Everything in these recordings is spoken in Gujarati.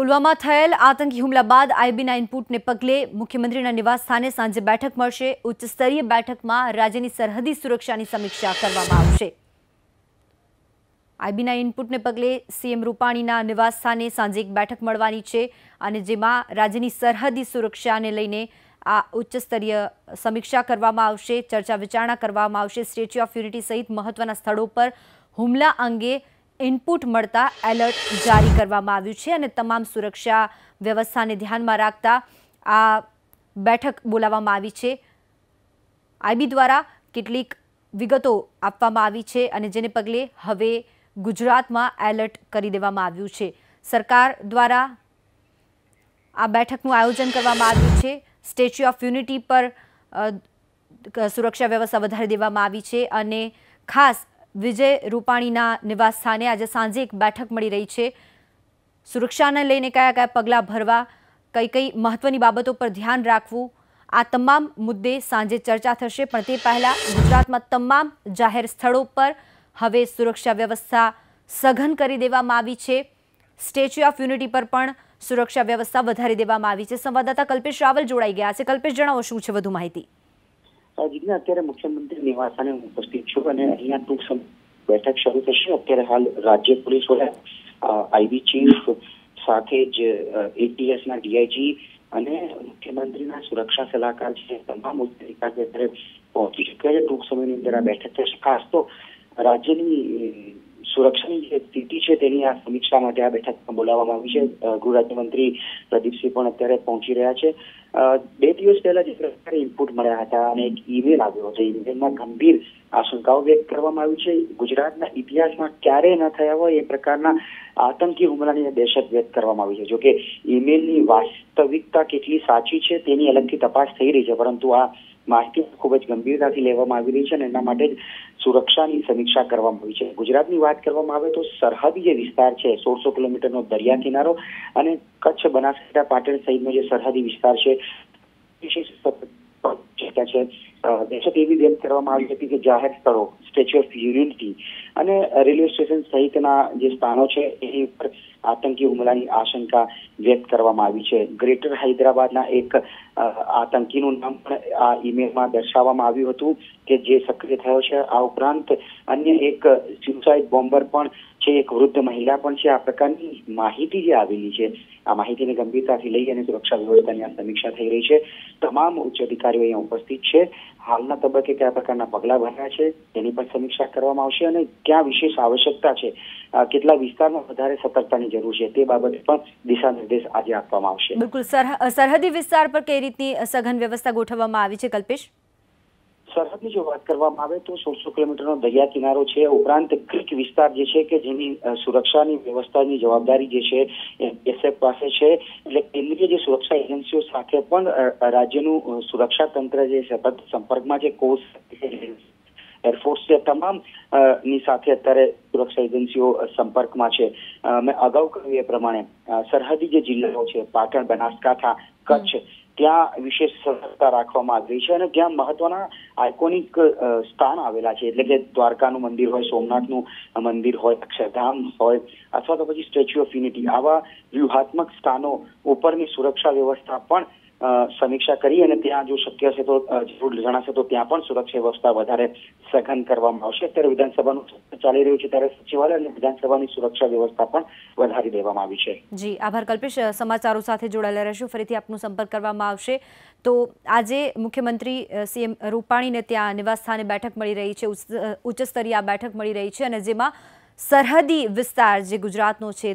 પુલવામા થયેલ આતંકી હુમલા બાદ આઈબીના ઇનપુટને પગલે મુખ્યમંત્રીના નિવાસસ્થાને સાંજે બેઠક મળશે। ઉચ્ચ સ્તરીય બેઠકમાં રાજ્યની સરહદી સુરક્ષાની સમીક્ષા કરવામાં આવશે। આઈબીના ઇનપુટને પગલે સીએમ રૂપાણીના નિવાસસ્થાને સાંજે એક બેઠક મળવાની છે અને જેમાં રાજ્યની સરહદી સુરક્ષાને લઈને આ ઉચ્ચ સ્તરીય સમીક્ષા કરવામાં આવશે, ચર્ચા વિચારણા કરવામાં આવશે। સ્ટેચ્યુ ઓફ યુનિટી સહિત મહત્વના સ્થળો પર હુમલા અંગે ઇનપુટ મળતા એલર્ટ જારી કરવામાં આવ્યું છે અને તમામ સુરક્ષા વ્યવસ્થાને ધ્યાનમાં રાખતા આ બેઠક બોલાવવામાં આવી છે। આઈબી દ્વારા કેટલીક વિગતો આપવામાં આવી છે અને જેને પગલે હવે ગુજરાતમાં એલર્ટ કરી દેવામાં આવ્યું છે। સરકાર દ્વારા આ બેઠકનું આયોજન કરવામાં આવ્યું છે। સ્ટેચ્યુ ઓફ યુનિટી પર સુરક્ષા વ્યવસ્થા વધારી દેવામાં આવી છે અને ખાસ વિજય રૂપાણીના નિવાસસ્થાને આજે સાંજે એક બેઠક મળી રહી છે। સુરક્ષાને લઈને કયા કયા પગલાં ભરવા, કઈ કઈ મહત્વની બાબતો પર ધ્યાન રાખવું, આ તમામ મુદ્દે સાંજે ચર્ચા થશે। પણ તે પહેલાં ગુજરાતમાં તમામ જાહેર સ્થળો પર હવે સુરક્ષા વ્યવસ્થા સઘન કરી દેવામાં આવી છે। સ્ટેચ્યુ ઓફ યુનિટી પર પણ સુરક્ષા વ્યવસ્થા વધારી દેવામાં આવી છે। સંવાદદાતા કલ્પેશ રાવલ જોડાઈ ગયા છે। કલ્પેશ, જણાવો શું છે વધુ માહિતી? અત્યારે મુખ્યમંત્રી નિવાસસ્થાને ઉપસ્થિત છું અને અહીંયા ટૂંક સમય બેઠક શરૂ થશે। અત્યારે હાલ રાજ્ય પોલીસ વડા, આઈબી ચીફ સાથે જ એટીએસના ડીઆઈજી અને મુખ્યમંત્રીના સુરક્ષા સલાહકાર છે, તમામ ઉચ્ચ અધિકારીઓ અત્યારે પહોંચી ચૂક્યા છે। ટૂંક સમયની અંદર આ બેઠક થશે। ખાસ તો રાજ્યની સુરક્ષાની જે સ્થિતિ છે તેની આ સમીક્ષા માટે આ બેઠક બોલાવવામાં આવી છે। ગૃહ રાજ્યમંત્રી પ્રદીપસિંહ પણ અત્યારે પહોંચી રહ્યા છે। 2 દિવસ પહેલા જે પ્રકારે ઇનપુટ મળ્યા હતા અને એક ઈમેલ આવ્યો હતો, ઈમેલમાં ગંભીર આશંકાઓ વ્યક્ત કરવામાં આવી છે। ગુજરાતના ઇતિહાસમાં ક્યારેય ન થયા હોય એ પ્રકારના આતંકી હુમલાની દહેશત વ્યક્ત કરવામાં આવી છે। જોકે ઈમેલની વાસ્તવિકતા કેટલી સાચી છે તેની અલગથી તપાસ થઈ રહી છે, પરંતુ આ માહિતી ખૂબ જ ગંભીરતાથી લેવામાં આવી રહી છે અને એના માટે જ સુરક્ષાની સમીક્ષા કરવામાં આવી છે। ગુજરાતની વાત કરવામાં આવે તો સરહદી જે વિસ્તાર છે, 1600 કિલોમીટરનો દરિયા કિનારો અને કચ્છ, બનાસકાંઠા, પાટણ સહિતનો જે સરહદી વિસ્તાર છે, વિશેષ છે દહેશત એવી વ્યક્ત કરવામાં આવી હતી કે જાહેર સ્થળો, સ્ટેચ્યુ ઓફ યુનિટી અને રેલવે સ્ટેશન સહિતના જે સ્થાનો છે એની ઉપર આતંકી હુમલાની આશંકા વ્યક્ત કરવામાં આવી છે। ગ્રેટર હૈદરાબાદના એક આતંકીનું નામ પણ આ ઈમેલમાં દર્શાવવામાં આવ્યું હતું કે જે સક્રિય થયો છે। આ ઉપરાંત અન્ય એક સ્યુસાઇડ બોમ્બર પણ છે, એક વૃદ્ધ મહિલા પણ છે। આ પ્રકારની માહિતી જે આવેલી છે, આ માહિતીને ગંભીરતાથી લઈ અને સુરક્ષા વ્યવસ્થાની આ સમીક્ષા થઈ રહી છે। તમામ ઉચ્ચ અધિકારીઓ અહીંયા ઉપસ્થિત છે। હાલના તબક્કે કયા પ્રકારના પગલાં ભર્યા છે તેની પણ સમીક્ષા કરવામાં આવશે અને ક્યાં વિશેષ આવશ્યકતા છે, કેટલા વિસ્તારમાં વધારે સતર્કતાની જરૂર છે તે બાબતે પણ દિશા નિર્દેશ આજે આપવામાં આવશે। બિલકુલ, સરહદી વિસ્તાર પર કઈ રીતની સઘન વ્યવસ્થા ગોઠવવામાં આવી છે કલ્પેશ? સરહદની જો વાત કરવામાં આવે તો 1600 કિલોમીટરનો દરિયા કિનારો છે, ઉપરાંત ક્રિક વિસ્તાર જે છે કે જેની સુરક્ષાની વ્યવસ્થાની જવાબદારી જે છે એસએફ પાસે છે। એટલે કેન્દ્રીય જે સુરક્ષા એજન્સીઓ સાથે પણ રાજ્યનું સુરક્ષા તંત્ર જે સતત સંપર્કમાં છે, કોસ્ટ, એરફોર્સ છે, તમામ ની સાથે અત્યારે સુરક્ષા એજન્સીઓ સંપર્કમાં છે। મેં અગાઉ કહ્યું એ પ્રમાણે સરહદી જે જિલ્લાઓ છે, પાટણ, બનાસકાંઠા, કચ્છ, ત્યાં વિશેષ સતર્કતા રાખવામાં આવી છે અને ત્યાં મહત્વના આઇકોનિક સ્થાન આવેલા છે, એટલે કે દ્વારકાનું મંદિર હોય, સોમનાથનું મંદિર હોય, અક્ષરધામ હોય અથવા તો પછી સ્ટેચ્યુ ઓફ યુનિટી, આવા વ્યૂહાત્મક સ્થાનો ઉપરની સુરક્ષા વ્યવસ્થા પણ સમીક્ષા કરી અને ત્યાં જો શક્ય છે તો જરૂર જણાશે તો ત્યાં પણ સુરક્ષા વ્યવસ્થા વધારે સઘન કરવામાં આવશે। અત્યારે વિધાનસભાનું ચાલી રહ્યું છે ત્યારે સચિવાલય અને વિધાનસભાની સુરક્ષા વ્યવસ્થા પણ વધારી દેવામાં આવી છે। જી આભાર કલ્પેશ, સમાચારો સાથે જોડાયેલા રહેશું, ફરીથી આપનો સંપર્ક કરવામાં આવશે। તો આજે મુખ્યમંત્રી સીએમ રૂપાણીને ત્યાં નિવાસસ્થાને બેઠક મળી રહી છે, ઉચ્ચ સ્તરીય આ બેઠક મળી રહી છે અને જેમાં સરહદી વિસ્તાર જે ગુજરાતનો છે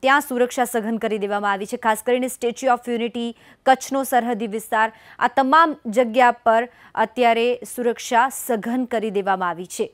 ત્યાં સુરક્ષા સઘન કરી દેવામાં આવી છે। ખાસ કરીને સ્ટેચ્યુ ઓફ યુનિટી, કચ્છનો સરહદી વિસ્તાર, આ તમામ જગ્યા પર અત્યારે સુરક્ષા સઘન કરી દેવામાં આવી છે।